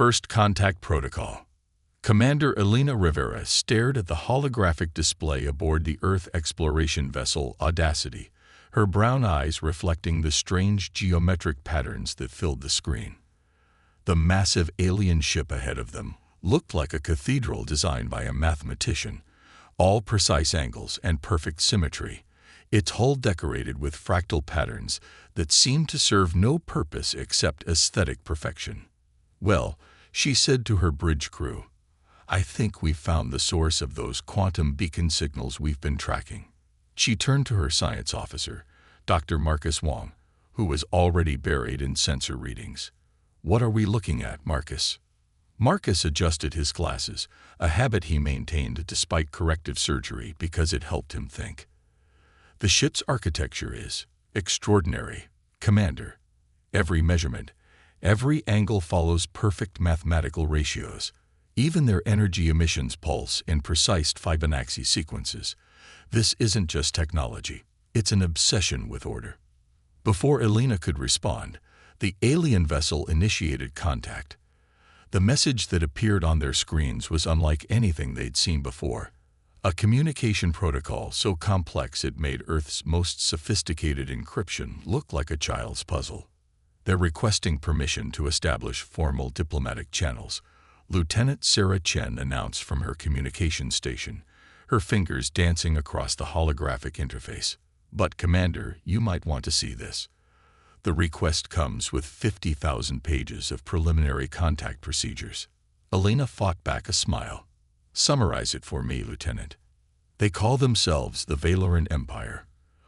First Contact Protocol. Commander Elena Rivera stared at the holographic display aboard the Earth exploration vessel Audacity, her brown eyes reflecting the strange geometric patterns that filled the screen. The massive alien ship ahead of them looked like a cathedral designed by a mathematician, all precise angles and perfect symmetry, its hull decorated with fractal patterns that seemed to serve no purpose except aesthetic perfection. "Well," she said to her bridge crew, "I think we've found the source of those quantum beacon signals we've been tracking." She turned to her science officer, Dr. Marcus Wong, who was already buried in sensor readings. "What are we looking at, Marcus?" Marcus adjusted his glasses, a habit he maintained despite corrective surgery because it helped him think. "The ship's architecture is extraordinary, Commander. Every measurement, every angle follows perfect mathematical ratios. Even their energy emissions pulse in precise Fibonacci sequences. This isn't just technology, it's an obsession with order." Before Elena could respond, the alien vessel initiated contact. The message that appeared on their screens was unlike anything they'd seen before. A communication protocol so complex it made Earth's most sophisticated encryption look like a child's puzzle. "They're requesting permission to establish formal diplomatic channels," Lieutenant Sarah Chen announced from her communication station, her fingers dancing across the holographic interface. "But, Commander, you might want to see this. The request comes with 50,000 pages of preliminary contact procedures." Elena fought back a smile. "Summarize it for me, Lieutenant." "They call themselves the Galactic Empire.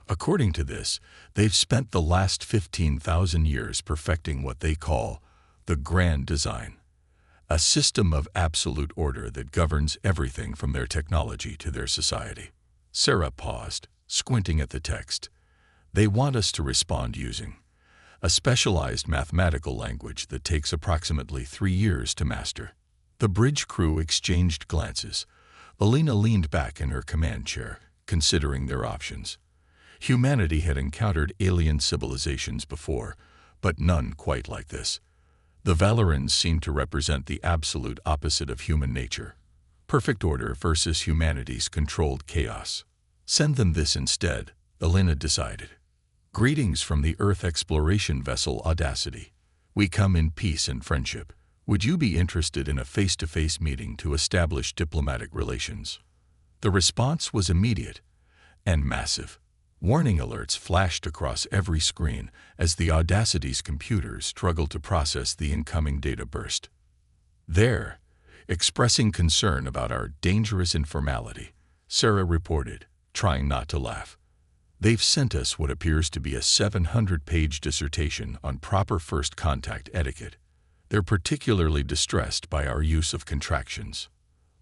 According to this, they've spent the last 15,000 years perfecting what they call the Grand Design, a system of absolute order that governs everything from their technology to their society." Sarah paused, squinting at the text. "They want us to respond using a specialized mathematical language that takes approximately 3 years to master." The bridge crew exchanged glances. Elena leaned back in her command chair, considering their options. Humanity had encountered alien civilizations before, but none quite like this. The Valorans seemed to represent the absolute opposite of human nature. Perfect order versus humanity's controlled chaos. "Send them this instead," Elena decided. "Greetings from the Earth exploration vessel Audacity. We come in peace and friendship. Would you be interested in a face-to-face meeting to establish diplomatic relations?" The response was immediate and massive. Warning alerts flashed across every screen as the Audacity's computers struggled to process the incoming data burst. "There, expressing concern about our dangerous informality," Sarah reported, trying not to laugh. "They've sent us what appears to be a 700-page dissertation on proper first contact etiquette. They're particularly distressed by our use of contractions."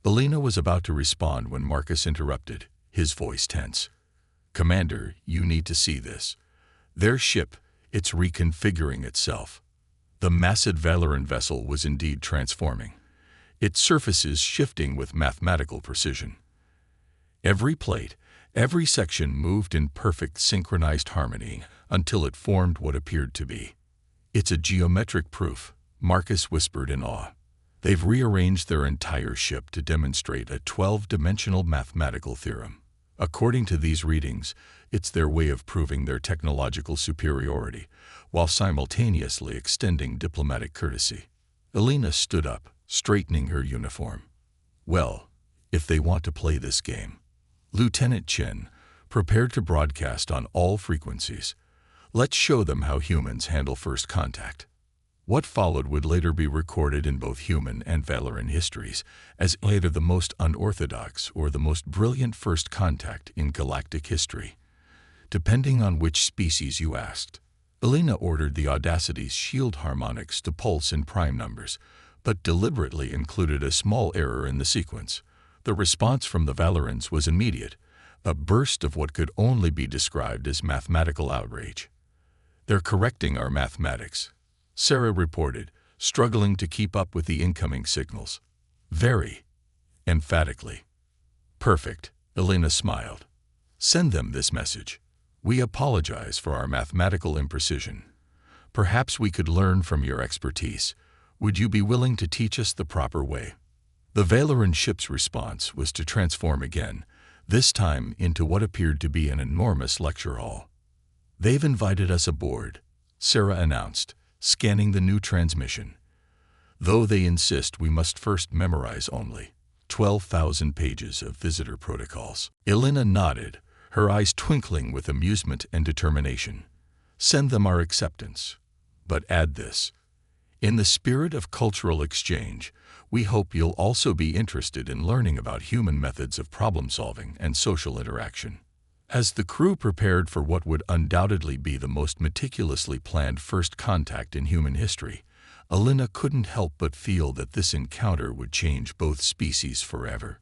Elena was about to respond when Marcus interrupted, his voice tense. "Commander, you need to see this. Their ship, it's reconfiguring itself." The massive Valoran vessel was indeed transforming, its surfaces shifting with mathematical precision. Every plate, every section moved in perfect synchronized harmony until it formed what appeared to be. "It's a geometric proof," Marcus whispered in awe. "They've rearranged their entire ship to demonstrate a 12-dimensional mathematical theorem. According to these readings, it's their way of proving their technological superiority, while simultaneously extending diplomatic courtesy." Elena stood up, straightening her uniform. "Well, if they want to play this game." Lieutenant Chen, prepared to broadcast on all frequencies. "Let's show them how humans handle first contact." What followed would later be recorded in both human and Valoran histories as either the most unorthodox or the most brilliant first contact in galactic history, depending on which species you asked. Elena ordered the Audacity's shield harmonics to pulse in prime numbers, but deliberately included a small error in the sequence. The response from the Valorans was immediate, a burst of what could only be described as mathematical outrage. "They're correcting our mathematics," Sarah reported, struggling to keep up with the incoming signals. "Very emphatically." "Perfect," Elena smiled. "Send them this message. We apologize for our mathematical imprecision. Perhaps we could learn from your expertise. Would you be willing to teach us the proper way? The Valoran ship's response was to transform again, this time into what appeared to be an enormous lecture hall. "They've invited us aboard," Sarah announced, scanning the new transmission. "Though they insist we must first memorize only 12,000 pages of visitor protocols." Elena nodded, her eyes twinkling with amusement and determination. "Send them our acceptance. But add this. In the spirit of cultural exchange, we hope you'll also be interested in learning about human methods of problem-solving and social interaction." As the crew prepared for what would undoubtedly be the most meticulously planned first contact in human history, Elena couldn't help but feel that this encounter would change both species forever.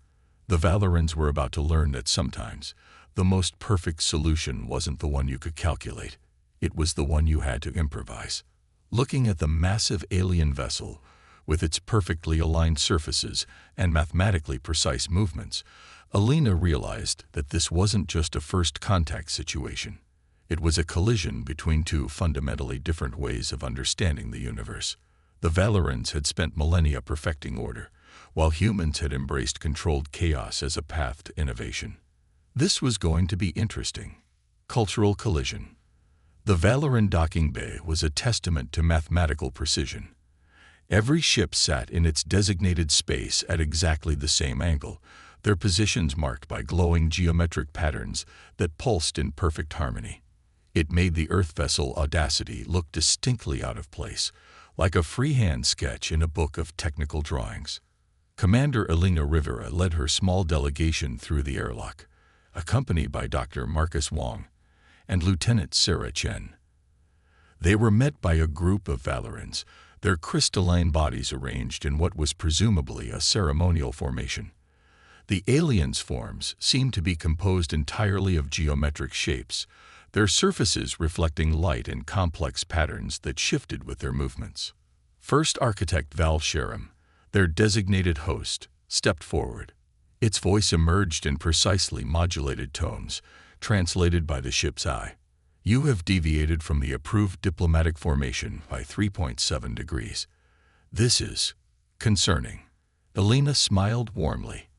The Valorans were about to learn that sometimes the most perfect solution wasn't the one you could calculate. It was the one you had to improvise. Looking at the massive alien vessel, with its perfectly aligned surfaces and mathematically precise movements, Elena realized that this wasn't just a first contact situation. It was a collision between two fundamentally different ways of understanding the universe. The Valorans had spent millennia perfecting order, while humans had embraced controlled chaos as a path to innovation. This was going to be interesting. Cultural collision. The Valoran docking bay was a testament to mathematical precision. Every ship sat in its designated space at exactly the same angle, their positions marked by glowing geometric patterns that pulsed in perfect harmony. It made the Earth vessel Audacity look distinctly out of place, like a freehand sketch in a book of technical drawings. Commander Elena Rivera led her small delegation through the airlock, accompanied by Dr. Marcus Wong and Lieutenant Sarah Chen. They were met by a group of Valorans, their crystalline bodies arranged in what was presumably a ceremonial formation. The aliens' forms seemed to be composed entirely of geometric shapes, their surfaces reflecting light in complex patterns that shifted with their movements. First Architect Val Sharam, their designated host, stepped forward. Its voice emerged in precisely modulated tones, translated by the ship's eye. "You have deviated from the approved diplomatic formation by 3.7 degrees. This is concerning." Elena smiled warmly.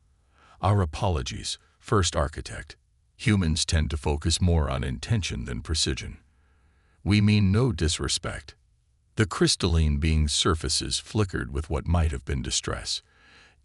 "Our apologies, First Architect. Humans tend to focus more on intention than precision. We mean no disrespect." The crystalline being's surfaces flickered with what might have been distress.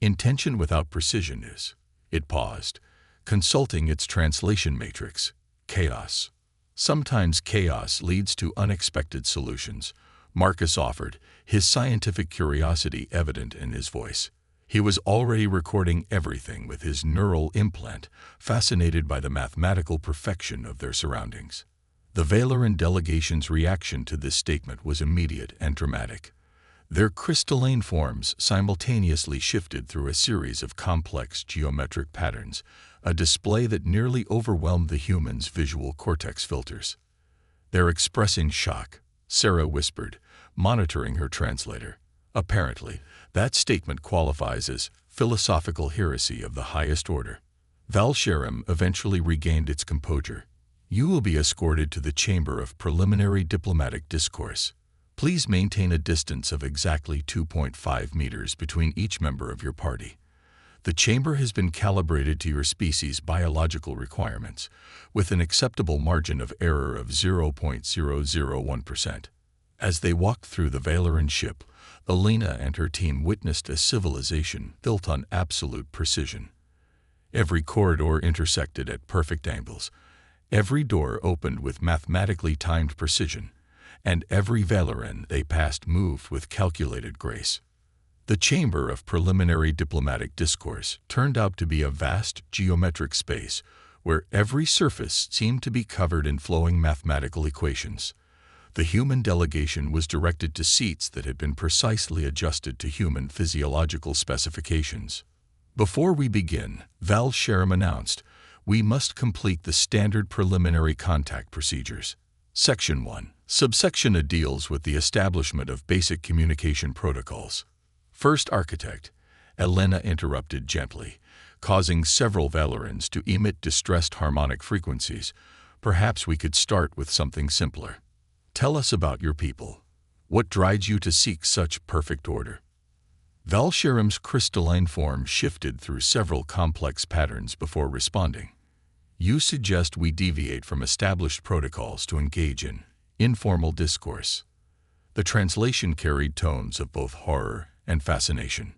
"Intention without precision is..." It paused, consulting its translation matrix. "Chaos. Sometimes chaos leads to unexpected solutions," Marcus offered, his scientific curiosity evident in his voice. He was already recording everything with his neural implant, fascinated by the mathematical perfection of their surroundings. The Valoran delegation's reaction to this statement was immediate and dramatic. Their crystalline forms simultaneously shifted through a series of complex geometric patterns, a display that nearly overwhelmed the human's visual cortex filters. "They're expressing shock," Sarah whispered, monitoring her translator. "Apparently, that statement qualifies as philosophical heresy of the highest order." Val Sharam eventually regained its composure. "You will be escorted to the chamber of preliminary diplomatic discourse. Please maintain a distance of exactly 2.5 meters between each member of your party. The chamber has been calibrated to your species' biological requirements, with an acceptable margin of error of 0.001%. As they walked through the Valoran ship, Elena and her team witnessed a civilization built on absolute precision. Every corridor intersected at perfect angles, every door opened with mathematically timed precision, and every Valoran they passed moved with calculated grace. The chamber of preliminary diplomatic discourse turned out to be a vast geometric space where every surface seemed to be covered in flowing mathematical equations. The human delegation was directed to seats that had been precisely adjusted to human physiological specifications. "Before we begin," Val Sharam announced, "we must complete the standard preliminary contact procedures. Section 1. Subsection A deals with the establishment of basic communication protocols." First Architect, Elena interrupted gently, causing several Valorans to emit distressed harmonic frequencies. "Perhaps we could start with something simpler. Tell us about your people. What drives you to seek such perfect order? Valsharam's crystalline form shifted through several complex patterns before responding. You suggest we deviate from established protocols to engage in informal discourse. The translation carried tones of both horror and fascination.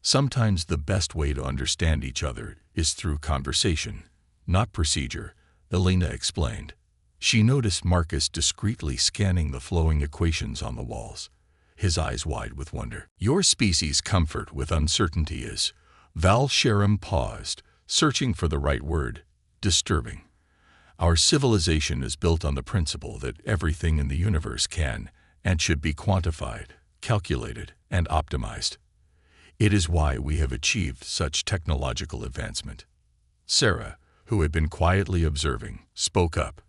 Sometimes the best way to understand each other is through conversation, not procedure, Elena explained. She noticed Marcus discreetly scanning the flowing equations on the walls, his eyes wide with wonder. Your species' comfort with uncertainty is, Valsharam paused, searching for the right word, disturbing. Our civilization is built on the principle that everything in the universe can and should be quantified, calculated, and optimized. It is why we have achieved such technological advancement. Sarah, who had been quietly observing, spoke up.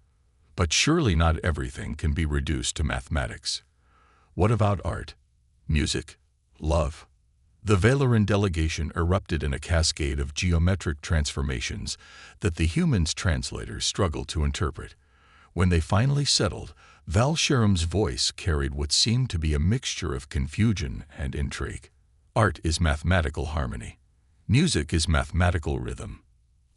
But surely not everything can be reduced to mathematics. What about art, music, love? The Valoran delegation erupted in a cascade of geometric transformations that the humans' translators struggled to interpret. When they finally settled, Valsharam's voice carried what seemed to be a mixture of confusion and intrigue. Art is mathematical harmony. Music is mathematical rhythm.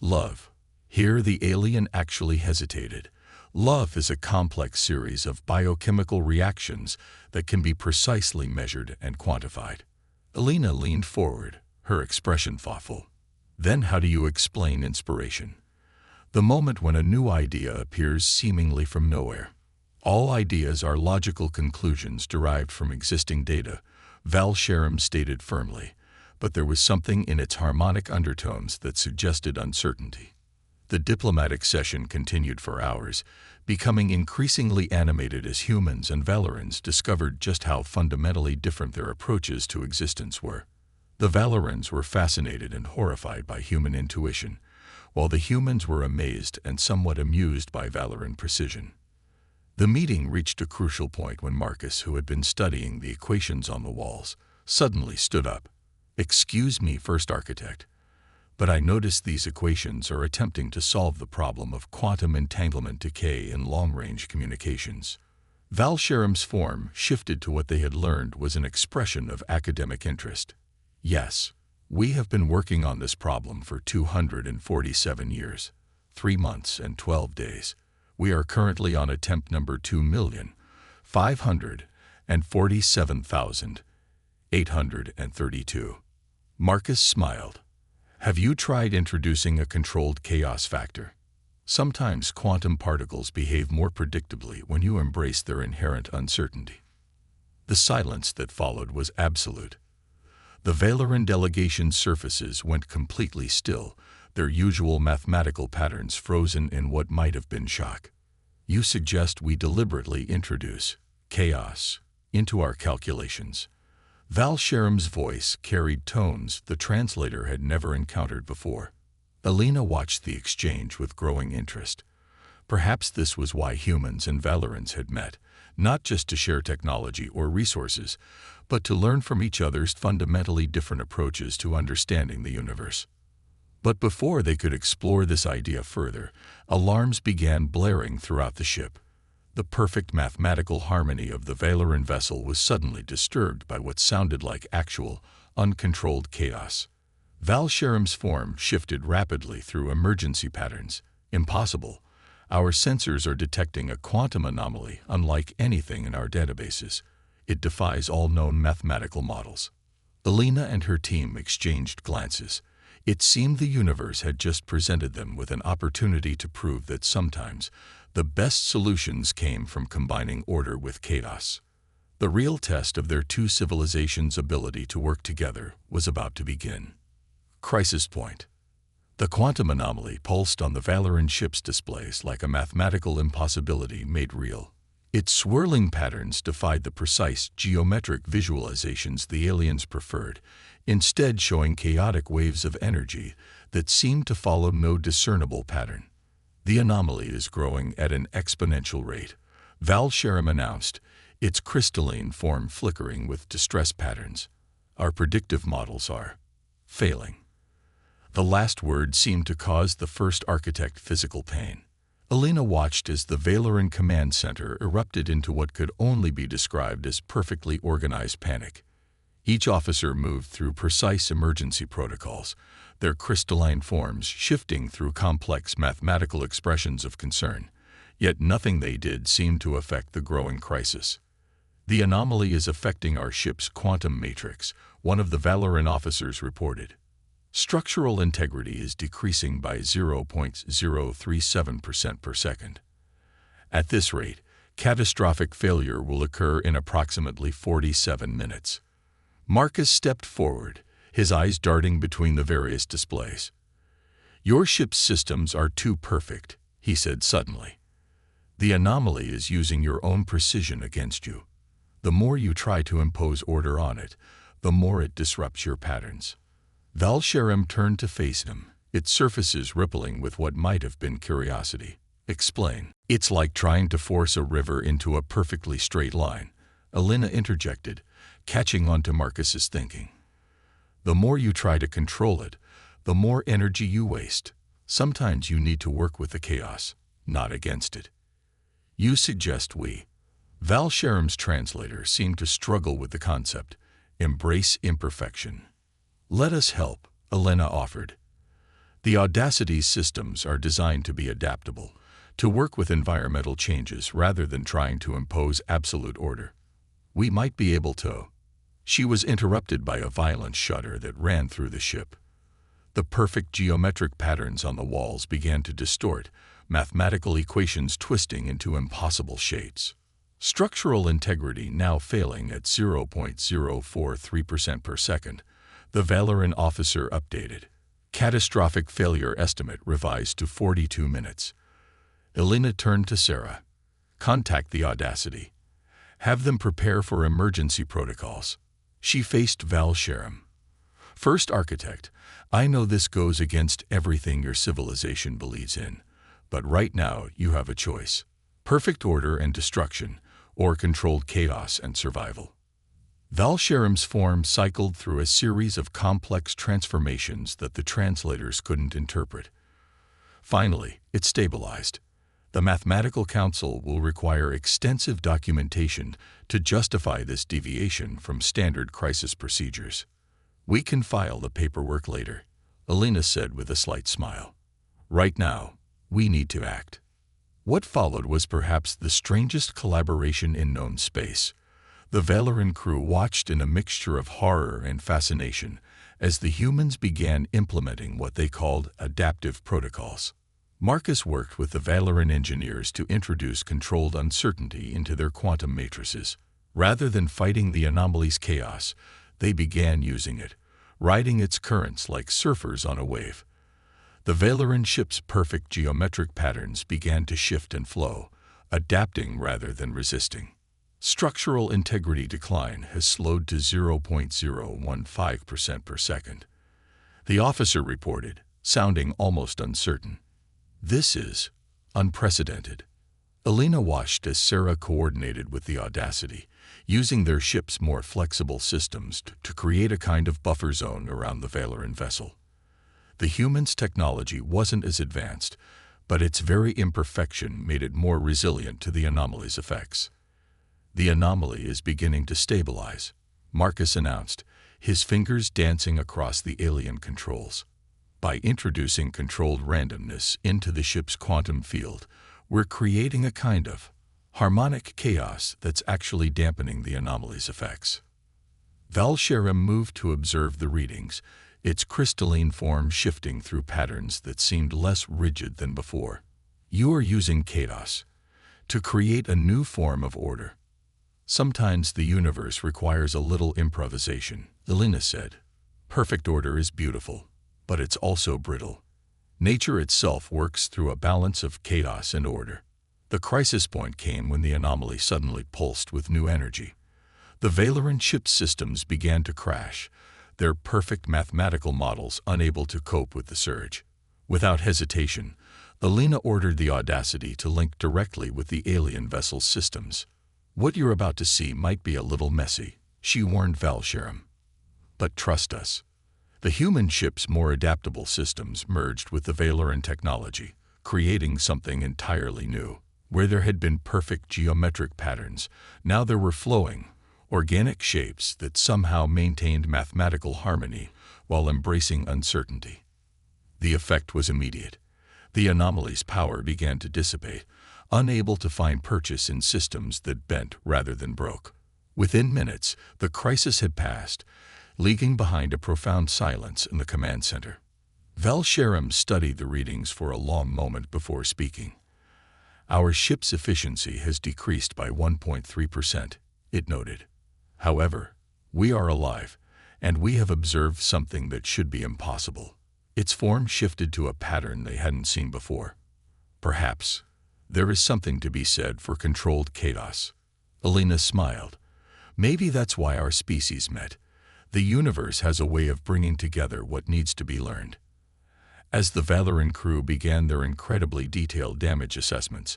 Love. Here the alien actually hesitated. Love is a complex series of biochemical reactions that can be precisely measured and quantified. Elena leaned forward, her expression thoughtful. Then how do you explain inspiration? The moment when a new idea appears seemingly from nowhere. All ideas are logical conclusions derived from existing data, Valsharam stated firmly, but there was something in its harmonic undertones that suggested uncertainty. The diplomatic session continued for hours, becoming increasingly animated as humans and Valorans discovered just how fundamentally different their approaches to existence were. The Valorans were fascinated and horrified by human intuition, while the humans were amazed and somewhat amused by Valoran precision. The meeting reached a crucial point when Marcus, who had been studying the equations on the walls, suddenly stood up. "Excuse me, First Architect, but I noticed these equations are attempting to solve the problem of quantum entanglement decay in long-range communications." Valsharam's form shifted to what they had learned was an expression of academic interest. "Yes, we have been working on this problem for 247 years, 3 months and 12 days. We are currently on attempt number 2,547,832. Marcus smiled. "Have you tried introducing a controlled chaos factor? Sometimes quantum particles behave more predictably when you embrace their inherent uncertainty." The silence that followed was absolute. The Valoran delegation's surfaces went completely still, their usual mathematical patterns frozen in what might have been shock. "You suggest we deliberately introduce chaos into our calculations." Valsharam's voice carried tones the translator had never encountered before. Elena watched the exchange with growing interest. Perhaps this was why humans and Valorans had met, not just to share technology or resources, but to learn from each other's fundamentally different approaches to understanding the universe. But before they could explore this idea further, alarms began blaring throughout the ship. The perfect mathematical harmony of the Valoran vessel was suddenly disturbed by what sounded like actual, uncontrolled chaos. Valsharam's form shifted rapidly through emergency patterns. "Impossible. Our sensors are detecting a quantum anomaly unlike anything in our databases. It defies all known mathematical models." Elena and her team exchanged glances. It seemed the universe had just presented them with an opportunity to prove that sometimes the best solutions came from combining order with chaos. The real test of their two civilizations' ability to work together was about to begin. Crisis point. The quantum anomaly pulsed on the Valoran ship's displays like a mathematical impossibility made real. Its swirling patterns defied the precise geometric visualizations the aliens preferred, instead showing chaotic waves of energy that seemed to follow no discernible pattern. "The anomaly is growing at an exponential rate," Valsharam announced, its crystalline form flickering with distress patterns. "Our predictive models are failing." The last word seemed to cause the First Architect physical pain. Alina watched as the Valoran command center erupted into what could only be described as perfectly organized panic. Each officer moved through precise emergency protocols, their crystalline forms shifting through complex mathematical expressions of concern. Yet nothing they did seemed to affect the growing crisis. "The anomaly is affecting our ship's quantum matrix," one of the Valoran officers reported. "Structural integrity is decreasing by 0.037% per second. At this rate, catastrophic failure will occur in approximately 47 minutes. Marcus stepped forward, his eyes darting between the various displays. "Your ship's systems are too perfect," he said suddenly. "The anomaly is using your own precision against you. The more you try to impose order on it, the more it disrupts your patterns." Valsharam turned to face him, its surfaces rippling with what might have been curiosity. "Explain." "It's like trying to force a river into a perfectly straight line," Alina interjected, catching on to Marcus's thinking. "The more you try to control it, the more energy you waste. Sometimes you need to work with the chaos, not against it." "You suggest we—" Valsharam's translator seemed to struggle with the concept. "Embrace imperfection." "Let us help," Alina offered. "The Audacity's systems are designed to be adaptable, to work with environmental changes rather than trying to impose absolute order. We might be able to—" She was interrupted by a violent shudder that ran through the ship. The perfect geometric patterns on the walls began to distort, mathematical equations twisting into impossible shapes. Structural integrity now failing at 0.043% per second, the Valoran officer updated. Catastrophic failure estimate revised to 42 minutes. Alina turned to Sarah. "Contact the Audacity. Have them prepare for emergency protocols." She faced Valsharam. "First Architect, I know this goes against everything your civilization believes in, but right now you have a choice. Perfect order and destruction, or controlled chaos and survival." Valsharam's form cycled through a series of complex transformations that the translators couldn't interpret. Finally, it stabilized. "The Mathematical Council will require extensive documentation to justify this deviation from standard crisis procedures. We can file the paperwork later," Alina said with a slight smile. "Right now, we need to act." What followed was perhaps the strangest collaboration in known space. The Valoran crew watched in a mixture of horror and fascination as the humans began implementing what they called adaptive protocols. Marcus worked with the Valoran engineers to introduce controlled uncertainty into their quantum matrices. Rather than fighting the anomaly's chaos, they began using it, riding its currents like surfers on a wave. The Valoran ship's perfect geometric patterns began to shift and flow, adapting rather than resisting. Structural integrity decline has slowed to 0.015% per second. The officer reported, sounding almost uncertain. "This is unprecedented." Alina watched as Sarah coordinated with the Audacity, using their ship's more flexible systems to create a kind of buffer zone around the Valoran vessel. The humans' technology wasn't as advanced, but its very imperfection made it more resilient to the anomaly's effects. "The anomaly is beginning to stabilize," Marcus announced, his fingers dancing across the alien controls. "By introducing controlled randomness into the ship's quantum field, we're creating a kind of harmonic chaos that's actually dampening the anomaly's effects." Valsharam moved to observe the readings, its crystalline form shifting through patterns that seemed less rigid than before. "You are using chaos to create a new form of order. Sometimes the universe requires a little improvisation," Alina said. "Perfect order is beautiful, but it's also brittle. Nature itself works through a balance of chaos and order." The crisis point came when the anomaly suddenly pulsed with new energy. The Valoran ship systems began to crash, their perfect mathematical models unable to cope with the surge. Without hesitation, Alina ordered the Audacity to link directly with the alien vessel's systems. "What you're about to see might be a little messy," she warned Valsharam. "But trust us." The human ship's more adaptable systems merged with the Valoran technology, creating something entirely new. Where there had been perfect geometric patterns, now there were flowing, organic shapes that somehow maintained mathematical harmony while embracing uncertainty. The effect was immediate. The anomaly's power began to dissipate, unable to find purchase in systems that bent rather than broke. Within minutes, the crisis had passed, leaving behind a profound silence in the command center. Valsharam studied the readings for a long moment before speaking. "Our ship's efficiency has decreased by 1.3%, it noted. "However, we are alive, and we have observed something that should be impossible." Its form shifted to a pattern they hadn't seen before. "Perhaps there is something to be said for controlled chaos." Alina smiled. "Maybe that's why our species met. The universe has a way of bringing together what needs to be learned." As the Valoran crew began their incredibly detailed damage assessments,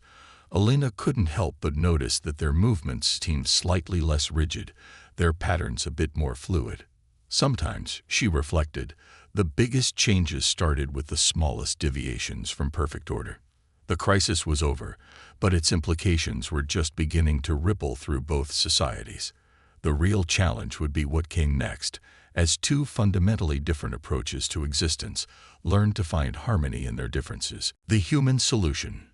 Alina couldn't help but notice that their movements seemed slightly less rigid, their patterns a bit more fluid. Sometimes, she reflected, the biggest changes started with the smallest deviations from perfect order. The crisis was over, but its implications were just beginning to ripple through both societies. The real challenge would be what came next, as two fundamentally different approaches to existence learned to find harmony in their differences. The human solution.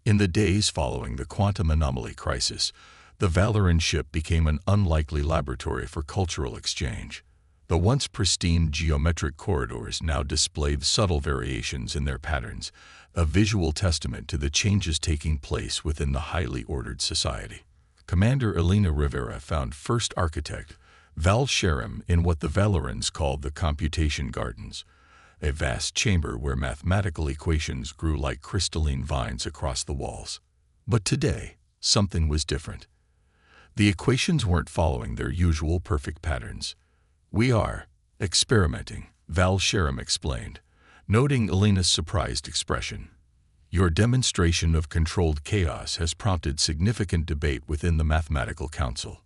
In the days following the quantum anomaly crisis, the Valoran ship became an unlikely laboratory for cultural exchange. The once pristine geometric corridors now displayed subtle variations in their patterns, a visual testament to the changes taking place within the highly ordered society. Commander Alina Rivera found First Architect Valsharam in what the Valorans called the Computation Gardens, a vast chamber where mathematical equations grew like crystalline vines across the walls. But today, something was different. The equations weren't following their usual perfect patterns. "We are experimenting," Valsharam explained, noting Alina's surprised expression. "Your demonstration of controlled chaos has prompted significant debate within the Mathematical Council."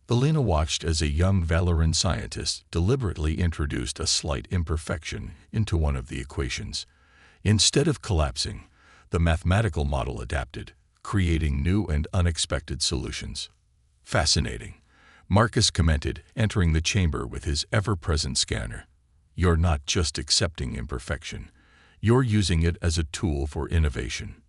Alina watched as a young Valoran scientist deliberately introduced a slight imperfection into one of the equations. Instead of collapsing, the mathematical model adapted, creating new and unexpected solutions. "Fascinating," Marcus commented, entering the chamber with his ever-present scanner. "You're not just accepting imperfection. You're using it as a tool for innovation."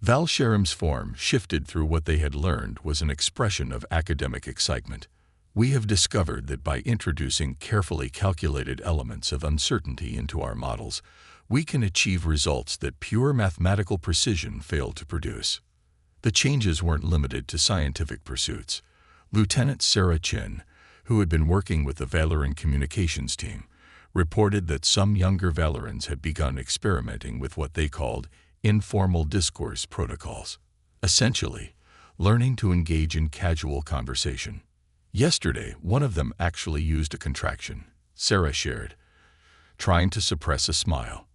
Valsharam's form shifted through what they had learned was an expression of academic excitement. "We have discovered that by introducing carefully calculated elements of uncertainty into our models, we can achieve results that pure mathematical precision failed to produce." The changes weren't limited to scientific pursuits. Lieutenant Sarah Chin, who had been working with the Valoran communications team, reported that some younger Valorans had begun experimenting with what they called informal discourse protocols, essentially learning to engage in casual conversation. Yesterday, one of them actually used a contraction, Sarah shared, trying to suppress a smile.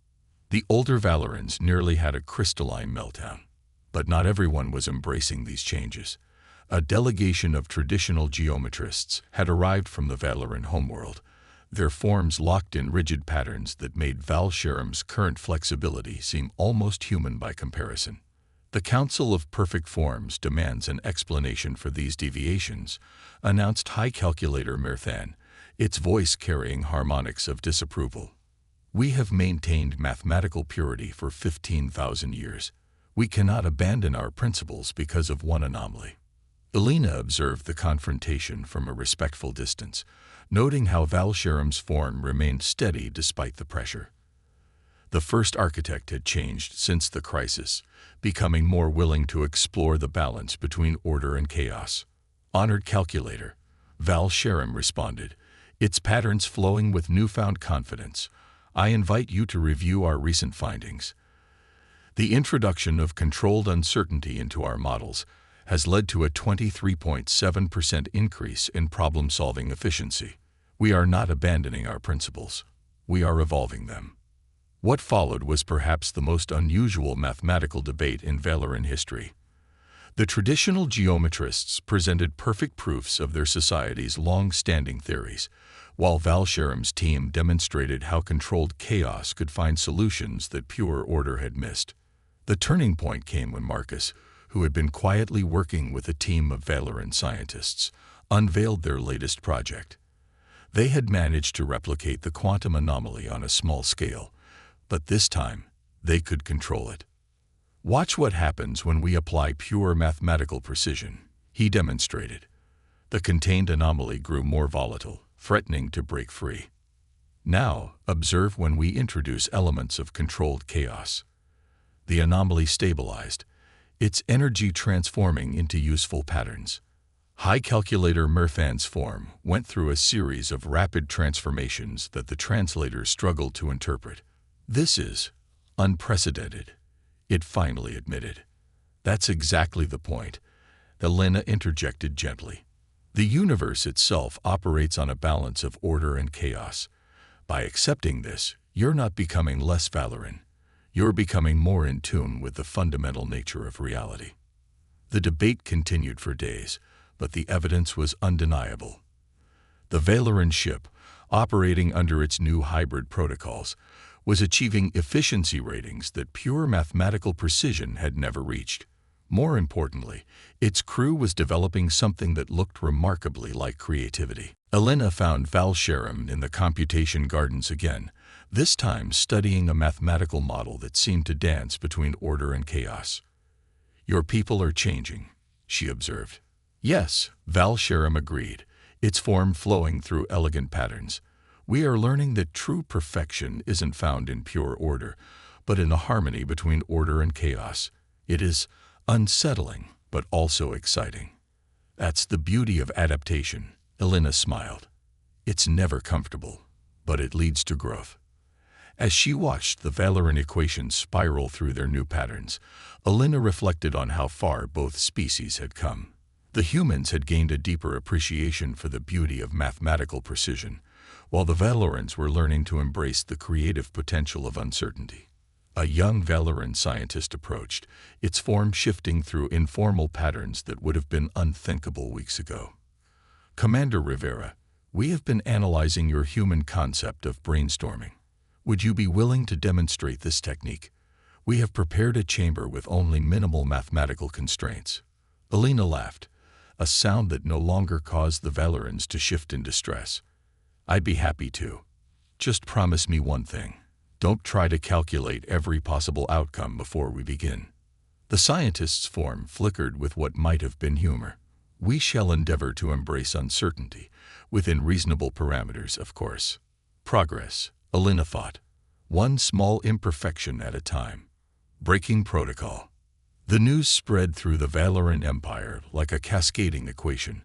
The older Valorans nearly had a crystalline meltdown. But not everyone was embracing these changes. A delegation of traditional geometrists had arrived from the Valoran homeworld, their forms locked in rigid patterns that made Valsharam's current flexibility seem almost human by comparison. "The Council of Perfect Forms demands an explanation for these deviations," announced High Calculator Mirthan, its voice carrying harmonics of disapproval. "We have maintained mathematical purity for 15,000 years. We cannot abandon our principles because of one anomaly." Alina observed the confrontation from a respectful distance, noting how Valsharam's form remained steady despite the pressure. The First Architect had changed since the crisis, becoming more willing to explore the balance between order and chaos. "Honored Calculator," Valsharam responded, its patterns flowing with newfound confidence, "I invite you to review our recent findings. The introduction of controlled uncertainty into our models has led to a 23.7% increase in problem-solving efficiency. We are not abandoning our principles. We are evolving them." What followed was perhaps the most unusual mathematical debate in Valoran history. The traditional geometrists presented perfect proofs of their society's long-standing theories, while Valsharam's team demonstrated how controlled chaos could find solutions that pure order had missed. The turning point came when Marcus, who had been quietly working with a team of Valoran scientists, unveiled their latest project. They had managed to replicate the quantum anomaly on a small scale, but this time they could control it. "Watch what happens when we apply pure mathematical precision," he demonstrated. The contained anomaly grew more volatile, threatening to break free. "Now, observe when we introduce elements of controlled chaos." The anomaly stabilized, its energy transforming into useful patterns. High Calculator Murthan's form went through a series of rapid transformations that the translators struggled to interpret. "This is unprecedented," it finally admitted. "That's exactly the point," Elena interjected gently. "The universe itself operates on a balance of order and chaos. By accepting this, you're not becoming less Valoran. You're becoming more in tune with the fundamental nature of reality." The debate continued for days, but the evidence was undeniable. The Valoran ship, operating under its new hybrid protocols, was achieving efficiency ratings that pure mathematical precision had never reached. More importantly, its crew was developing something that looked remarkably like creativity. Elena found Val Sharam in the computation gardens again, this time studying a mathematical model that seemed to dance between order and chaos. "Your people are changing," she observed. "Yes," Val Sharam agreed, its form flowing through elegant patterns. "We are learning that true perfection isn't found in pure order, but in a harmony between order and chaos. It is unsettling, but also exciting." "That's the beauty of adaptation," Elena smiled. "It's never comfortable, but it leads to growth." As she watched the Valoran equations spiral through their new patterns, Elena reflected on how far both species had come. The humans had gained a deeper appreciation for the beauty of mathematical precision, while the Valorans were learning to embrace the creative potential of uncertainty. A young Valoran scientist approached, its form shifting through informal patterns that would have been unthinkable weeks ago. "Commander Rivera, we have been analyzing your human concept of brainstorming. Would you be willing to demonstrate this technique? We have prepared a chamber with only minimal mathematical constraints." Elena laughed, a sound that no longer caused the Valorans to shift in distress. "I'd be happy to. Just promise me one thing. Don't try to calculate every possible outcome before we begin." The scientist's form flickered with what might have been humor. "We shall endeavor to embrace uncertainty, within reasonable parameters, of course. Progress," Elena thought, "one small imperfection at a time. Breaking protocol." The news spread through the Valoran Empire like a cascading equation.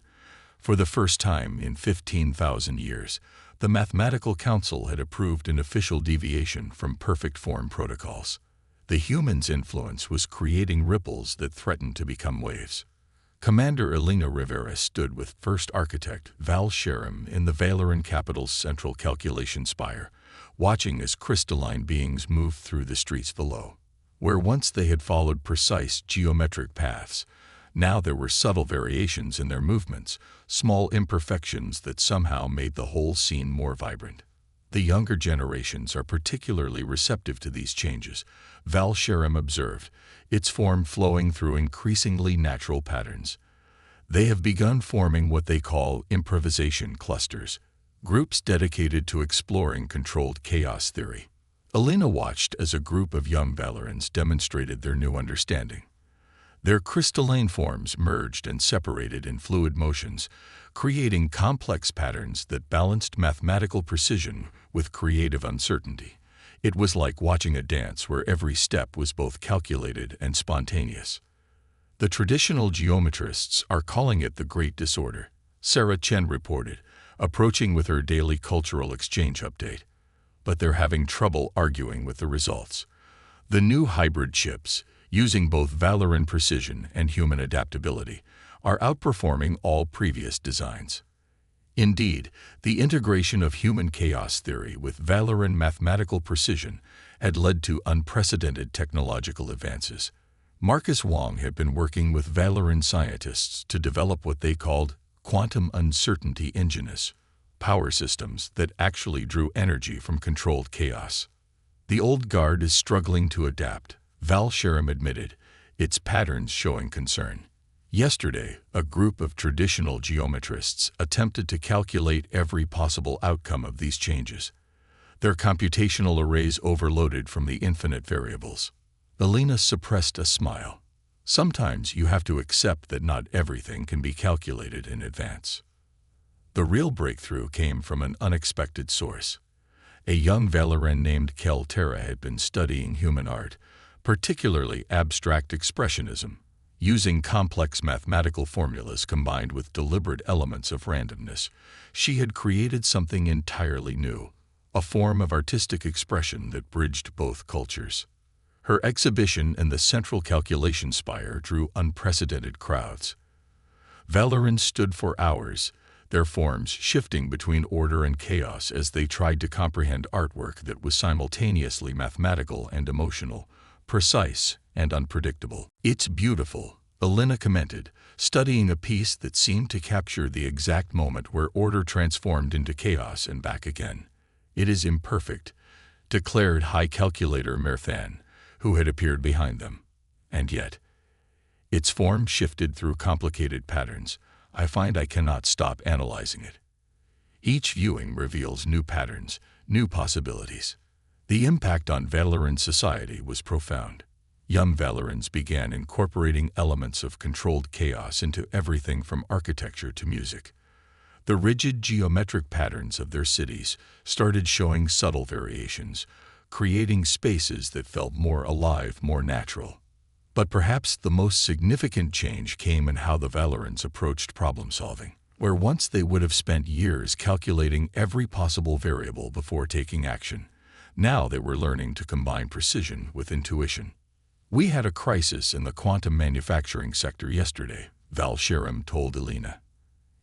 For the first time in 15,000 years, the Mathematical Council had approved an official deviation from perfect form protocols. The humans' influence was creating ripples that threatened to become waves. Commander Elena Rivera stood with First Architect Val Sharam in the Valoran capital's central calculation spire, watching as crystalline beings moved through the streets below. Where once they had followed precise geometric paths, now there were subtle variations in their movements, small imperfections that somehow made the whole scene more vibrant. "The younger generations are particularly receptive to these changes," Val Sharam observed, its form flowing through increasingly natural patterns. "They have begun forming what they call improvisation clusters, groups dedicated to exploring controlled chaos theory." Elena watched as a group of young Valorans demonstrated their new understanding. Their crystalline forms merged and separated in fluid motions, creating complex patterns that balanced mathematical precision with creative uncertainty. It was like watching a dance where every step was both calculated and spontaneous. "The traditional geometrists are calling it the Great Disorder," Sarah Chen reported, approaching with her daily cultural exchange update. "But they're having trouble arguing with the results. The new hybrid chips, using both Valoran precision and human adaptability, are outperforming all previous designs." Indeed, the integration of human chaos theory with Valoran mathematical precision had led to unprecedented technological advances. Marcus Wong had been working with Valoran scientists to develop what they called quantum uncertainty ingenious power systems that actually drew energy from controlled chaos. "The old guard is struggling to adapt," Valsharam admitted, its patterns showing concern. Yesterday, a group of traditional geometrists attempted to calculate every possible outcome of these changes. Their computational arrays overloaded from the infinite variables. Alina suppressed a smile. Sometimes you have to accept that not everything can be calculated in advance. The real breakthrough came from an unexpected source. A young Valoran named Keltera had been studying human art, particularly abstract expressionism, using complex mathematical formulas combined with deliberate elements of randomness. She had created something entirely new, a form of artistic expression that bridged both cultures. Her exhibition in the central calculation spire drew unprecedented crowds. Valorans stood for hours, their forms shifting between order and chaos as they tried to comprehend artwork that was simultaneously mathematical and emotional, precise and unpredictable. "It's beautiful," Alina commented, studying a piece that seemed to capture the exact moment where order transformed into chaos and back again. "It is imperfect," declared High Calculator Mirthan, who had appeared behind them. "And yet, its form shifted through complicated patterns. I find I cannot stop analyzing it. Each viewing reveals new patterns, new possibilities." The impact on Valoran society was profound. Young Valorans began incorporating elements of controlled chaos into everything from architecture to music. The rigid geometric patterns of their cities started showing subtle variations, creating spaces that felt more alive, more natural. But perhaps the most significant change came in how the Valorans approached problem-solving. Where once they would have spent years calculating every possible variable before taking action, now they were learning to combine precision with intuition. "We had a crisis in the quantum manufacturing sector yesterday," Valsharam told Alina.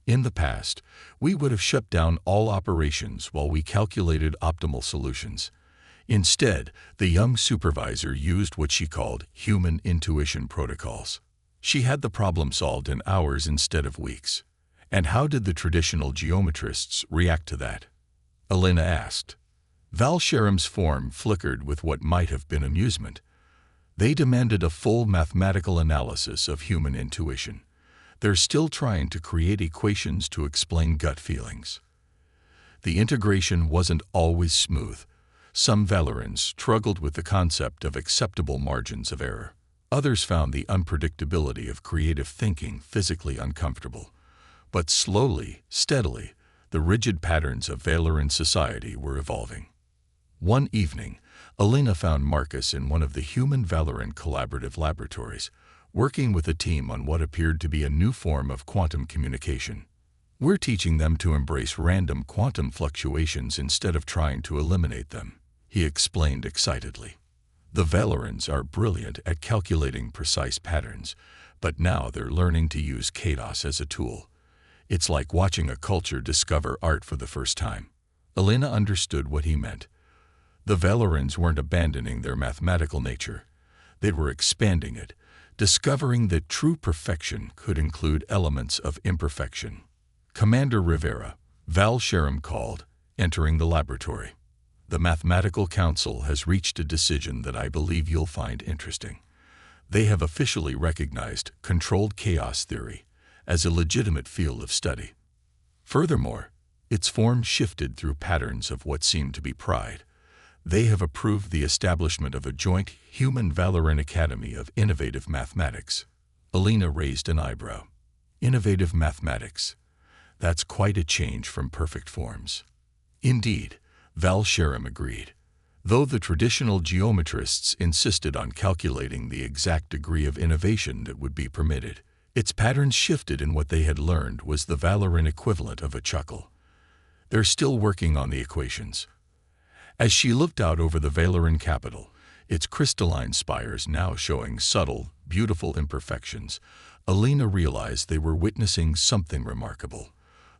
"In the past, we would have shut down all operations while we calculated optimal solutions. Instead, the young supervisor used what she called human intuition protocols. She had the problem solved in hours instead of weeks." "And how did the traditional geometrists react to that?" Alina asked. Valsharam's form flickered with what might have been amusement. "They demanded a full mathematical analysis of human intuition. They're still trying to create equations to explain gut feelings." The integration wasn't always smooth. Some Valorans struggled with the concept of acceptable margins of error. Others found the unpredictability of creative thinking physically uncomfortable. But slowly, steadily, the rigid patterns of Valoran society were evolving. One evening, Alina found Marcus in one of the human Valoran collaborative laboratories, working with a team on what appeared to be a new form of quantum communication. "We're teaching them to embrace random quantum fluctuations instead of trying to eliminate them," he explained excitedly. "The Valorans are brilliant at calculating precise patterns, but now they're learning to use chaos as a tool. It's like watching a culture discover art for the first time." Alina understood what he meant. The Valorans weren't abandoning their mathematical nature. They were expanding it, discovering that true perfection could include elements of imperfection. "Commander Rivera," Valsharam called, entering the laboratory. "The Mathematical Council has reached a decision that I believe you'll find interesting. They have officially recognized controlled chaos theory as a legitimate field of study. Furthermore, its form shifted through patterns of what seemed to be pride. They have approved the establishment of a joint Human Valoran Academy of Innovative Mathematics." Alina raised an eyebrow. "Innovative mathematics. That's quite a change from perfect forms." "Indeed," Valsharam agreed. Though the traditional geometrists insisted on calculating the exact degree of innovation that would be permitted, its patterns shifted, and what they had learned was the Valoran equivalent of a chuckle. "They're still working on the equations." As she looked out over the Valoran capital, its crystalline spires now showing subtle, beautiful imperfections, Alina realized they were witnessing something remarkable: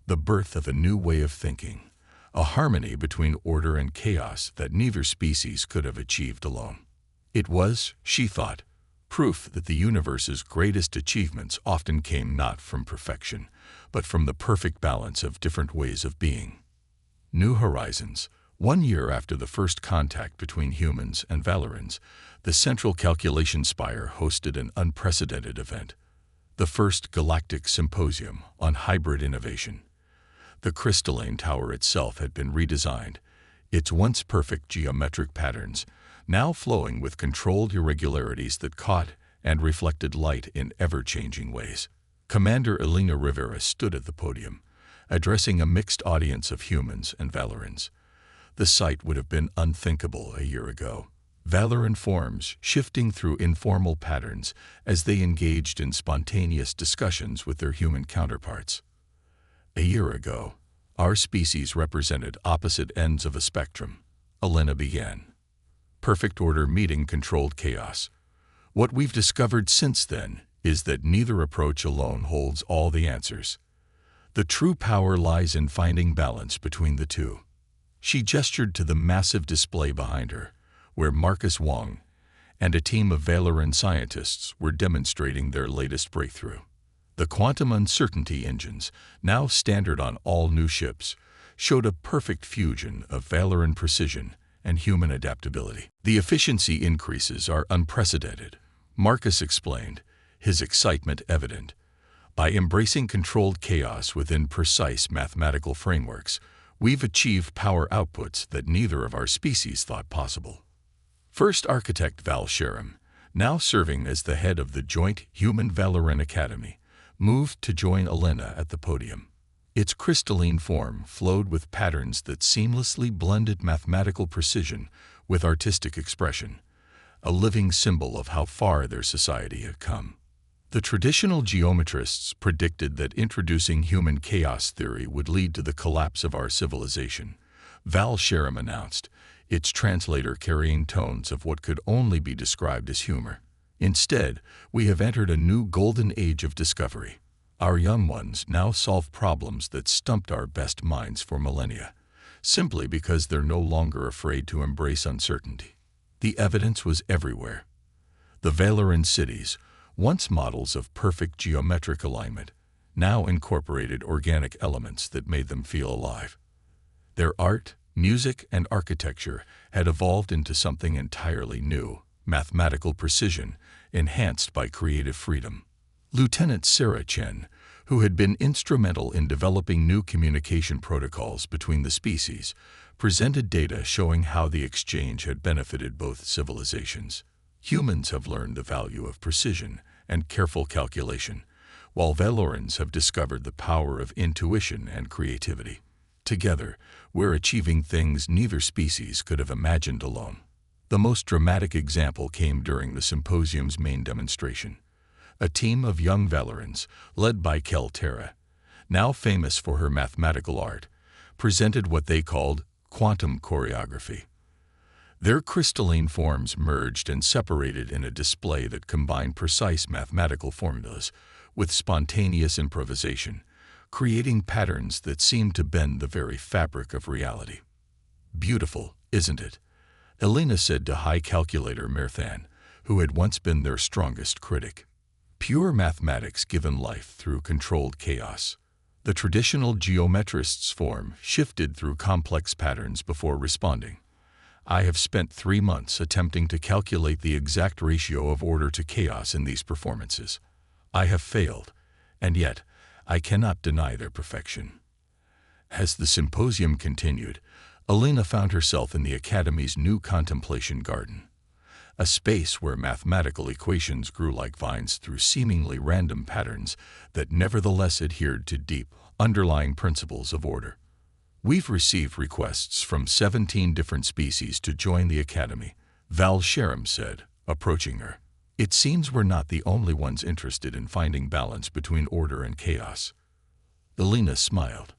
the birth of a new way of thinking, a harmony between order and chaos that neither species could have achieved alone. It was, she thought, proof that the universe's greatest achievements often came not from perfection, but from the perfect balance of different ways of being. New horizons, 1 year after the first contact between humans and Valorans, the Central Calculation Spire hosted an unprecedented event, the first Galactic Symposium on Hybrid Innovation. The crystalline tower itself had been redesigned, its once perfect geometric patterns now flowing with controlled irregularities that caught and reflected light in ever-changing ways. Commander Elena Rivera stood at the podium, addressing a mixed audience of humans and Valorans. The sight would have been unthinkable a year ago. Valoran forms shifting through informal patterns as they engaged in spontaneous discussions with their human counterparts. A year ago, our species represented opposite ends of a spectrum. Elena began. Perfect order meeting controlled chaos. What we've discovered since then is that neither approach alone holds all the answers. The true power lies in finding balance between the two. She gestured to the massive display behind her, where Marcus Wong and a team of Valoran scientists were demonstrating their latest breakthrough. The quantum uncertainty engines, now standard on all new ships, showed a perfect fusion of Valoran precision and human adaptability. The efficiency increases are unprecedented, Marcus explained, his excitement evident. By embracing controlled chaos within precise mathematical frameworks, we've achieved power outputs that neither of our species thought possible. First Architect Val Sharam, now serving as the head of the joint Human-Valoran Academy, moved to join Elena at the podium. Its crystalline form flowed with patterns that seamlessly blended mathematical precision with artistic expression, a living symbol of how far their society had come. The traditional geometrists predicted that introducing human chaos theory would lead to the collapse of our civilization. Val Sharam announced, its translator carrying tones of what could only be described as humor. Instead, we have entered a new golden age of discovery. Our young ones now solve problems that stumped our best minds for millennia, simply because they're no longer afraid to embrace uncertainty. The evidence was everywhere. The Valoran cities, once models of perfect geometric alignment, now incorporated organic elements that made them feel alive. Their art, music, and architecture had evolved into something entirely new, mathematical precision, enhanced by creative freedom. Lieutenant Sarah Chen, who had been instrumental in developing new communication protocols between the species, presented data showing how the exchange had benefited both civilizations. Humans have learned the value of precision and careful calculation, while Valorans have discovered the power of intuition and creativity. Together, we're achieving things neither species could have imagined alone. The most dramatic example came during the symposium's main demonstration. A team of young Valorans, led by Kel Terra, now famous for her mathematical art, presented what they called quantum choreography. Their crystalline forms merged and separated in a display that combined precise mathematical formulas with spontaneous improvisation, creating patterns that seemed to bend the very fabric of reality. Beautiful, isn't it? Elena said to High Calculator Mirthan, who had once been their strongest critic. Pure mathematics given life through controlled chaos. The traditional geometrist's form shifted through complex patterns before responding. I have spent 3 months attempting to calculate the exact ratio of order to chaos in these performances. I have failed, and yet I cannot deny their perfection. As the symposium continued, Elena found herself in the Academy's new contemplation garden, a space where mathematical equations grew like vines through seemingly random patterns that nevertheless adhered to deep, underlying principles of order. We've received requests from 17 different species to join the Academy, Val Sharam said, approaching her. It seems we're not the only ones interested in finding balance between order and chaos. Elena smiled.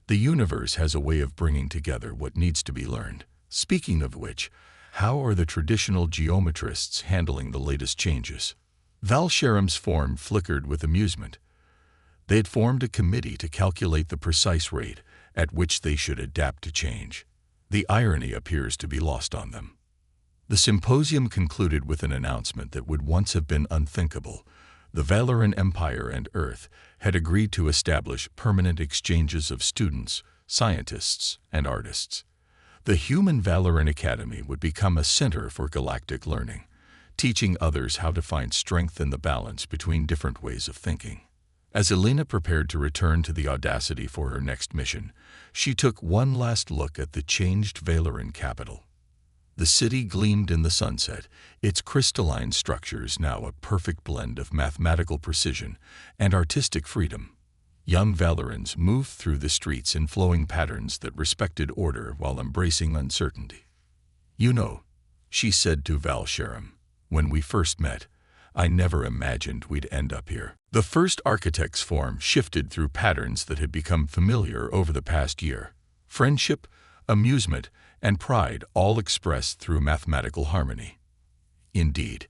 The universe has a way of bringing together what needs to be learned. Speaking of which, how are the traditional geometrists handling the latest changes? Val Sharam's form flickered with amusement. They had formed a committee to calculate the precise rate at which they should adapt to change. The irony appears to be lost on them. The symposium concluded with an announcement that would once have been unthinkable. The Galactic Empire and Earth had agreed to establish permanent exchanges of students, scientists, and artists. The Human Valorant Academy would become a center for galactic learning, teaching others how to find strength in the balance between different ways of thinking. As Elena prepared to return to the Audacity for her next mission, she took one last look at the changed Valoran capital. The city gleamed in the sunset, its crystalline structures now a perfect blend of mathematical precision and artistic freedom. Young Valorans moved through the streets in flowing patterns that respected order while embracing uncertainty. "You know," she said to Val Sharam, "when we first met, I never imagined we'd end up here." The first architect's form shifted through patterns that had become familiar over the past year. Friendship, amusement, and pride all expressed through mathematical harmony. Indeed,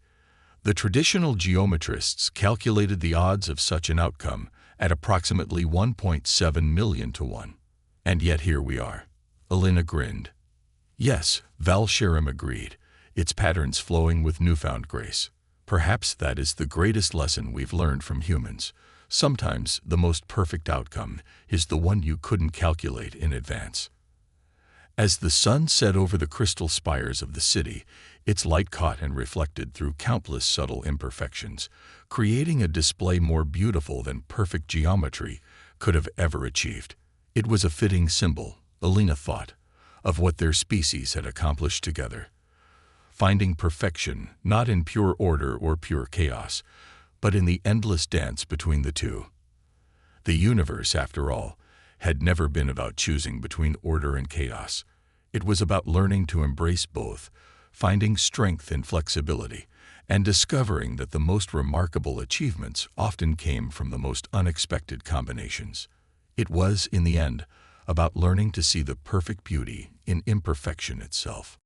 the traditional geometrists calculated the odds of such an outcome at approximately 1.7 million to 1. And yet here we are. Elena grinned. "Yes," Val Sharam agreed, its patterns flowing with newfound grace. "Perhaps that is the greatest lesson we've learned from humans. Sometimes the most perfect outcome is the one you couldn't calculate in advance." As the sun set over the crystal spires of the city, its light caught and reflected through countless subtle imperfections, creating a display more beautiful than perfect geometry could have ever achieved. It was a fitting symbol, Elena thought, of what their species had accomplished together, finding perfection not in pure order or pure chaos, but in the endless dance between the two. The universe, after all, had never been about choosing between order and chaos. It was about learning to embrace both, finding strength in flexibility, and discovering that the most remarkable achievements often came from the most unexpected combinations. It was, in the end, about learning to see the perfect beauty in imperfection itself.